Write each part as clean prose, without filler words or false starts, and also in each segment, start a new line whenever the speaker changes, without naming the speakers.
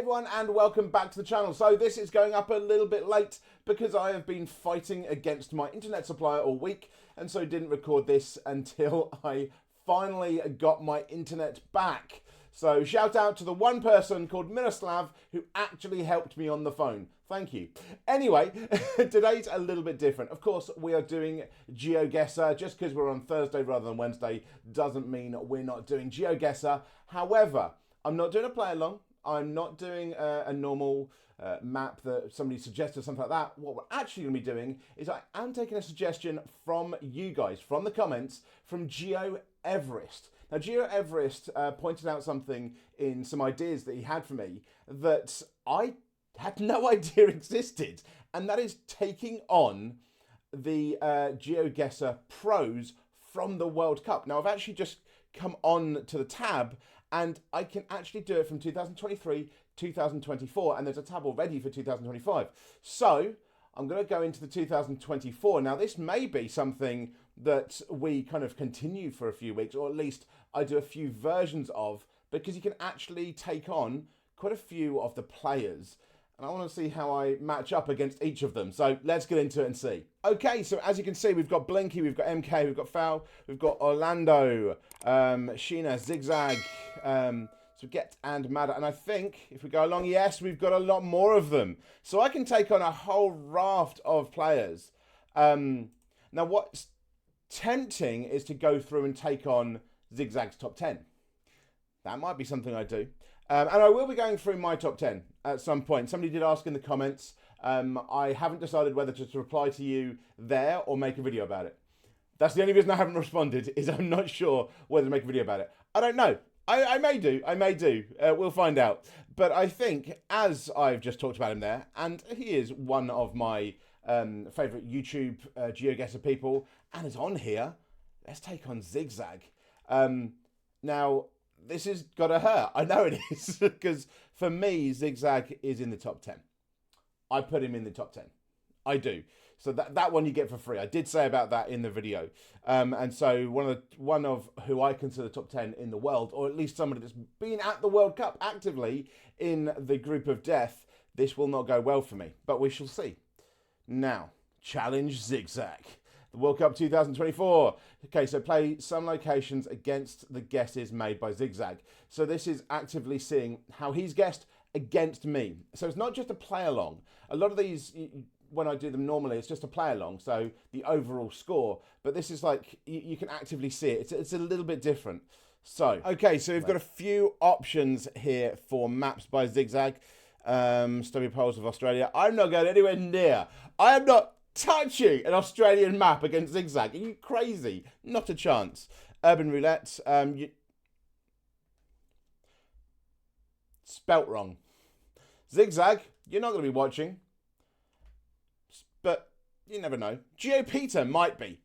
everyone, and welcome back to the channel. So this is going up a little bit late because I have been fighting against my internet supplier all week, and so didn't record this until I finally got my internet back. So shout out to the one person called Miroslav who actually helped me on the phone. Thank you. Anyway, today's a little bit different. Of course, we are doing Geoguessr. Just because we're on Thursday rather than Wednesday doesn't mean we're not doing Geoguessr. However, I'm not doing a play along. I'm not doing a normal map that somebody suggested or something like that. What we're actually going to be doing is I am taking a suggestion from you guys, from the comments, from Geoguessr. Now, Geoguessr pointed out something in some ideas that he had for me that I had no idea existed, and that is taking on the Geoguessr pros from the World Cup. Now, I've actually just come on to the tab, and I can actually do it from 2023, 2024, and there's a tab already for 2025. So I'm going to go into the 2024. Now, this may be something that we kind of continue for a few weeks, or at least I do a few versions of, because you can actually take on quite a few of the players. And I want to see how I match up against each of them. So let's get into it and see. Okay, so as you can see, we've got Blinky, we've got MK, we've got Foul, we've got Orlando, Sheena, Zigzag, Spaghetti and Madder. And I think if we go along, yes, we've got a lot more of them. So I can take on a whole raft of players. Now what's tempting is to go through and take on Zigzag's top 10. That might be something I do. And I will be going through my top 10 at some point. Somebody did ask in the comments. I haven't decided whether to reply to you there or make a video about it. That's the only reason I haven't responded, is I'm not sure whether to make a video about it. I don't know. I may do. We'll find out. But I think, as I've just talked about him there, and he is one of my favourite YouTube Geoguessr people, and is on here, let's take on Zigzag. Now, this has got to hurt. I know it is, because for me, Zigzag is in the top 10. I put him in the top 10. I do. So that one you get for free. I did say about that in the video. And so one of who I consider top 10 in the world, or at least somebody that's been at the World Cup actively in the group of death, this will not go well for me. But we shall see. Now, challenge Zigzag. The World Cup 2024. Okay, so play some locations against the guesses made by Zigzag. So this is actively seeing how he's guessed against me. So it's not just a play along. A lot of these, when I do them normally, it's just a play along. So the overall score. But this is like, you can actively see it. It's a little bit different. So, okay, so we've got a few options here for maps by Zigzag. Stubby Poles of Australia. I'm not going anywhere near. I am not touching an Australian map against Zigzag. Are you crazy? Not a chance. Urban Roulette. Spelt wrong. Zigzag, you're not going to be watching. But you never know. Geopeter might be.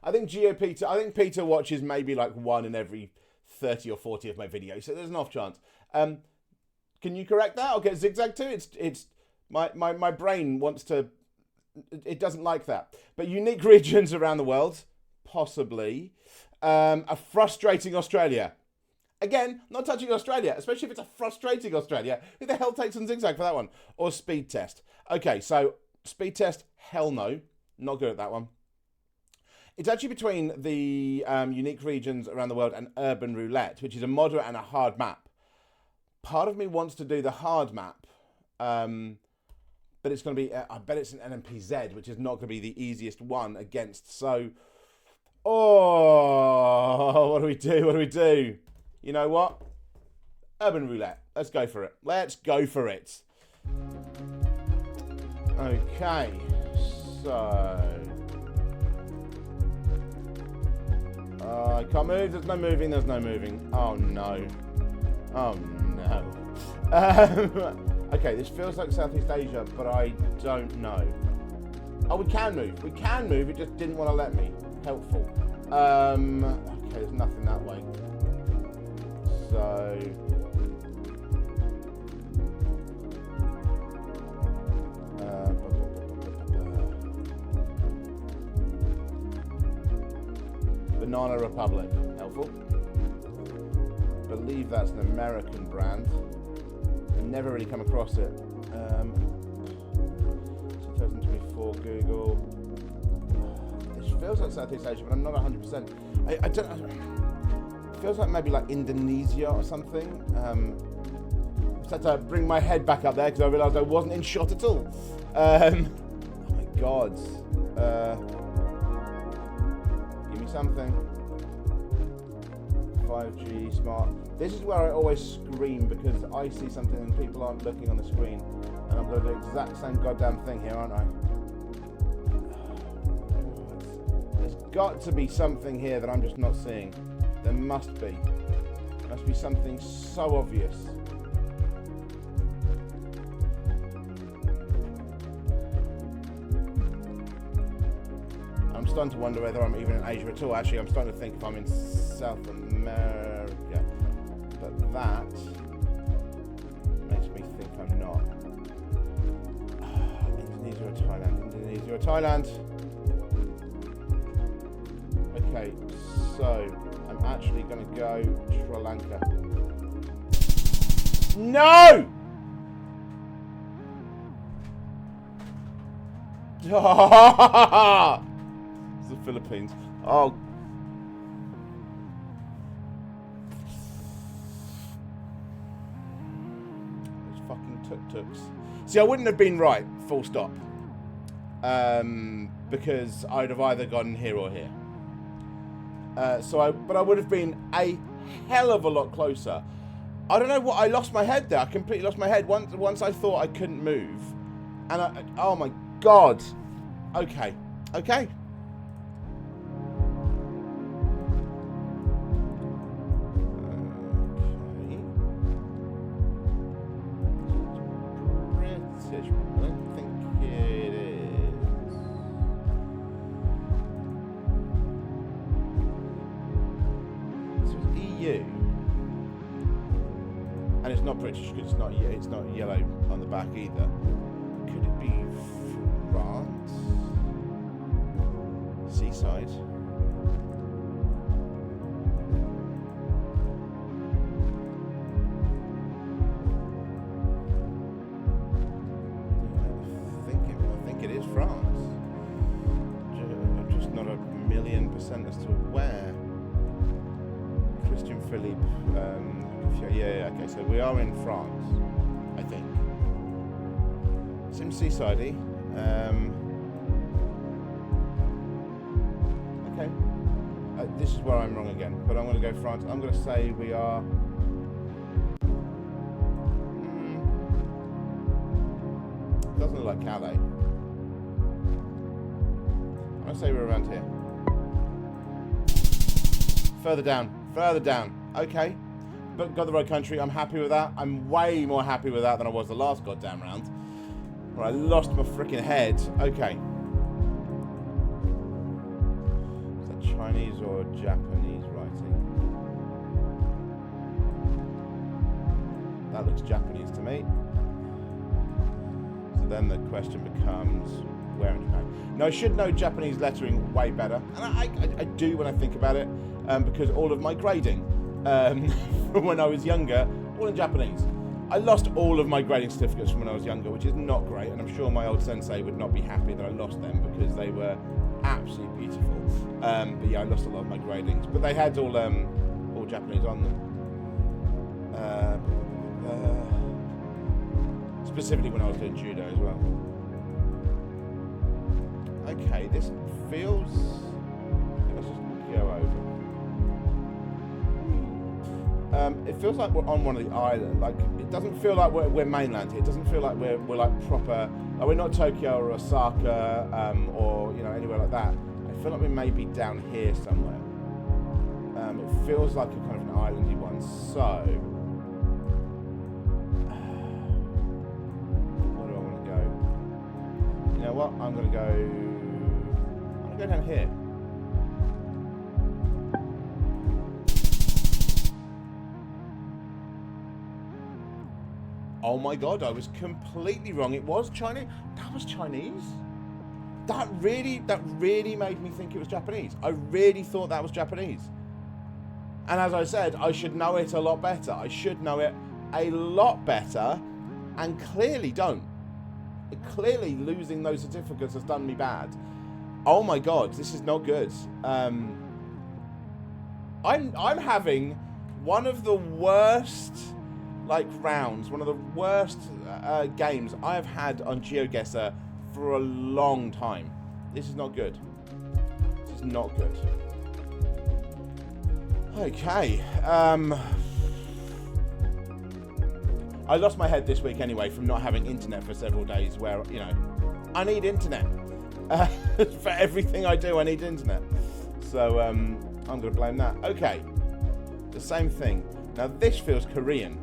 I think Peter watches maybe like one in every 30 or 40 of my videos. So there's an off chance. Can you correct that? I'll get Zigzag too. It's my brain wants to. It doesn't like that. But unique regions around the world, possibly. A frustrating Australia. Again, not touching Australia, especially if it's a frustrating Australia. Who the hell takes on Zigzag for that one? Or speed test. Okay, so speed test, hell no. Not good at that one. It's actually between the unique regions around the world and urban roulette, which is a moderate and a hard map. Part of me wants to do the hard map. But it's going to be, I bet it's an NMPZ, which is not going to be the easiest one against. So, what do we do? You know what? Urban Roulette. Let's go for it. Okay, so. I can't move. There's no moving. Oh, no. Okay, this feels like Southeast Asia, but I don't know. Oh, we can move. It just didn't want to let me. Helpful. Okay, there's nothing that way. So... Banana Republic. Helpful. I believe that's an American brand. never really come across it. 2024 Google. It feels like Southeast Asia, but I'm not 100%. I don't know. It feels like maybe like Indonesia or something. I had to bring my head back up there because I realised I wasn't in shot at all. Oh my god. Give me something. 5G, smart. This is where I always scream because I see something and people aren't looking on the screen. And I'm going to do the exact same goddamn thing here, aren't I? There's got to be something here that I'm just not seeing. There must be. There must be something so obvious. I'm starting to wonder whether I'm even in Asia at all. Actually, I'm starting to think if I'm in South America. But that makes me think I'm not. Indonesia or Thailand? Indonesia or Thailand? Okay, so I'm actually going to go Sri Lanka. No! It's the Philippines. Oh. Those fucking tuk-tuks. See, I wouldn't have been right, full stop. Because I'd have either gone here or here. But I would have been a hell of a lot closer. I don't know what, I lost my head there. I completely lost my head. Once I thought I couldn't move. And oh my god. Okay. Okay. British. I don't think it is. This was EU. And it's not British because it's not yellow on the back either. Could it be France? Seaside. I think it is France. I'm just not 1,000,000% as to where. Christian Philippe. Yeah, okay, so we are in France, I think. Seems seasidey. Okay. This is where I'm wrong again, but I'm going to go France. I'm going to say we are... Doesn't look like Calais. I'm going to say we're around here. Further down. Further down. Okay. But got the right country. I'm happy with that. I'm way more happy with that than I was the last goddamn round. Where I lost my freaking head. Okay. Is that Chinese or Japanese writing? That looks Japanese to me. So then the question becomes, where in Japan? Now I should know Japanese lettering way better. And I do when I think about it. Because all of my grading from when I was younger, all in Japanese. I lost all of my grading certificates from when I was younger, which is not great, and I'm sure my old sensei would not be happy that I lost them because they were absolutely beautiful. But yeah, I lost a lot of my gradings, but they had all Japanese on them. Specifically when I was doing judo as well. Okay, this feels... Let's just go over. It feels like we're on one of the islands. Like, it doesn't feel like we're mainland here. It doesn't feel like we're like proper. Like we're not Tokyo or Osaka or anywhere like that. I feel like we may be down here somewhere. It feels like a kind of an islandy one. So, where do I want to go? You know what? I'm gonna go down here. Oh my god, I was completely wrong. It was Chinese. That was Chinese? That really made me think it was Japanese. I really thought that was Japanese. And as I said, I should know it a lot better. I should know it a lot better and clearly don't. Clearly losing those certificates has done me bad. Oh my god, this is not good. I'm having one of the worst like rounds, one of the worst games I have had on Geoguessr for a long time. This is not good. This is not good. Okay. I lost my head this week anyway from not having internet for several days where, you know, I need internet. For everything I do, I need internet. So, I'm going to blame that. Okay. The same thing. Now, this feels Korean.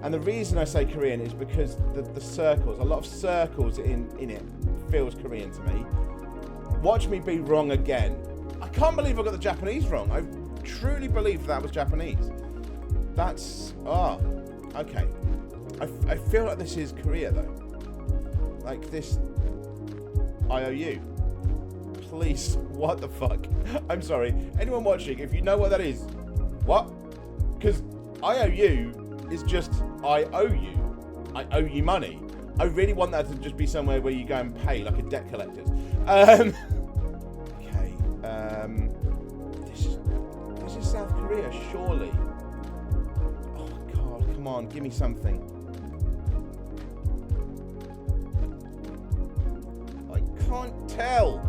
And the reason I say Korean is because the circles, a lot of circles in it feels Korean to me. Watch me be wrong again. I can't believe I got the Japanese wrong. I truly believe that was Japanese. That's... Oh, okay. I feel like this is Korea, though. Like this... IOU. Please, what the fuck? I'm sorry. Anyone watching, if you know what that is, what? Because IOU is just I owe you. I owe you money. I really want that to just be somewhere where you go and pay, like a debt collector. Okay. This is South Korea, surely. Oh god, come on, give me something. I can't tell.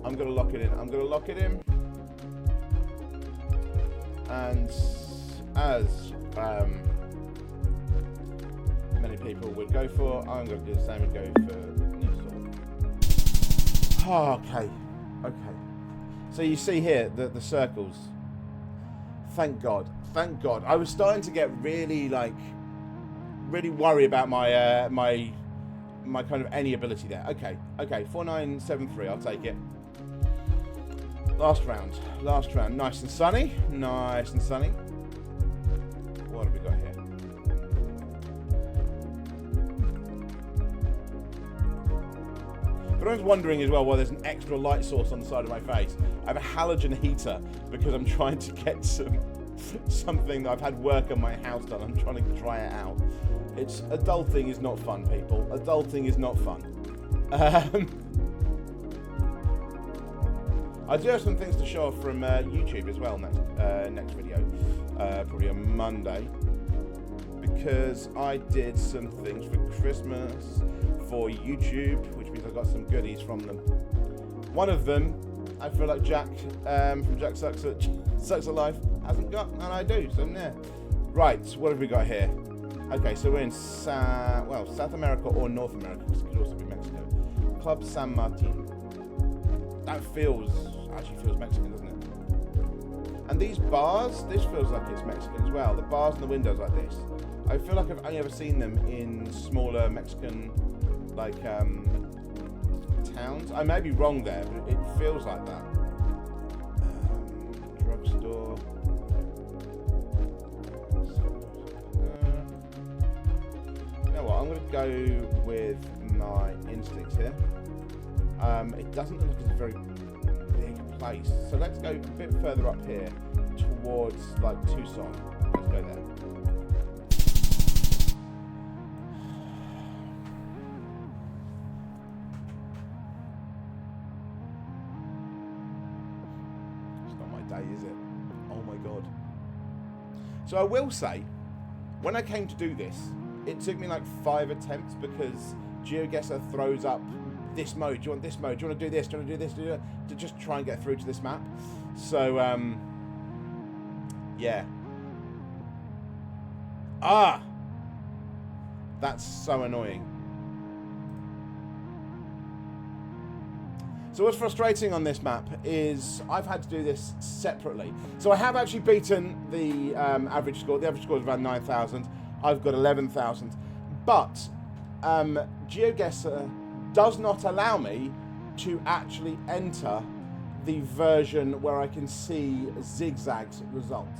I'm gonna lock it in. I'm gonna lock it in. And as many people would go for, I'm going to do the same and go for Newsall. Oh, okay. Okay. So you see here the circles. Thank God. Thank God. I was starting to get really really worry about my my kind of any ability there. Okay. Okay. 4973. I'll take it. Last round. Last round. Nice and sunny. Nice and sunny. What have we got here? But I was wondering as well why there's an extra light source on the side of my face. I have a halogen heater because I'm trying to get something that I've had work on my house done. I'm trying to try it out. Adulting is not fun, people. Adulting is not fun. I do have some things to show off from YouTube as well next video, probably on Monday, because I did some things for Christmas for YouTube, which means I got some goodies from them. One of them, I feel like Jack from Jack Sucks at Life hasn't got, and I do, so yeah. Right, what have we got here? Okay, so we're in South America or North America, because it could also be Mexico. Club San Martin. That actually feels Mexican, doesn't it? And these bars, this feels like it's Mexican as well. The bars and the windows like this. I feel like I've only ever seen them in smaller Mexican, like, towns. I may be wrong there, but it feels like that. Drugstore. You know what, I'm going to go with my instincts here. It doesn't look like it's a very big place. So let's go a bit further up here towards like Tucson. Let's go there. It's not my day, is it? Oh my god. So I will say, when I came to do this, it took me like 5 attempts because Geoguessr throws up this mode. Do you want this mode? Do you want to do this? Do you want to do this? To just try and get through to this map. So, yeah. Ah! That's so annoying. So what's frustrating on this map is I've had to do this separately. So I have actually beaten the average score. The average score is around 9,000. I've got 11,000. But Geoguessr does not allow me to actually enter the version where I can see zigzagged results.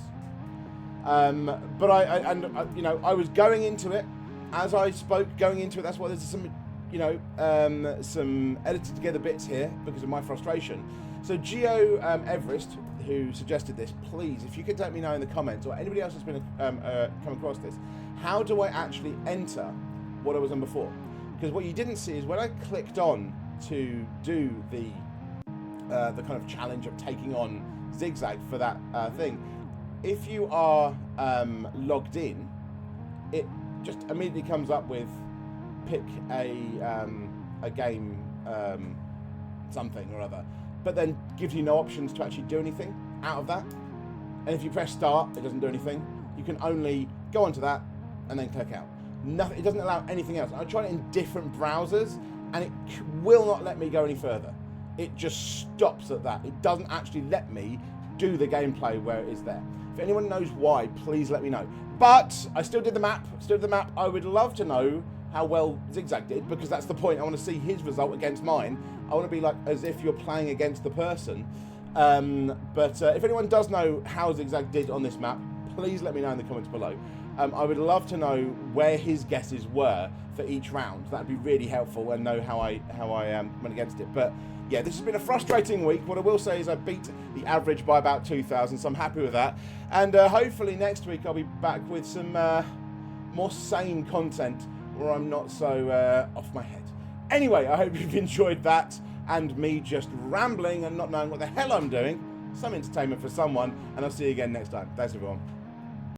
But I was going into it as I spoke, going into it. That's why there's some, some edited together bits here because of my frustration. So Geo Everest, who suggested this, please, if you could let me know in the comments, or anybody else that's been come across this, how do I actually enter what I was on before? Because what you didn't see is when I clicked on to do the kind of challenge of taking on Zigzag for that thing, if you are logged in, it just immediately comes up with pick a game something or other, but then gives you no options to actually do anything out of that. And if you press start, it doesn't do anything. You can only go onto that and then click out. Nothing. It doesn't allow anything else. I tried it in different browsers and it will not let me go any further. It just stops at that. It doesn't actually let me do the gameplay where it is there. If anyone knows why, please let me know. But I still did the map. I would love to know how well Zigzag did, because that's the point. I want to see his result against mine. I want to be like as if you're playing against the person. But if anyone does know how Zigzag did on this map, please let me know in the comments below. I would love to know where his guesses were for each round. That'd be really helpful, and know how I went against it. But yeah, this has been a frustrating week. What I will say is I beat the average by about 2,000, so I'm happy with that. And hopefully next week I'll be back with some more sane content where I'm not so off my head. Anyway, I hope you've enjoyed that and me just rambling and not knowing what the hell I'm doing. Some entertainment for someone, and I'll see you again next time. Thanks, everyone.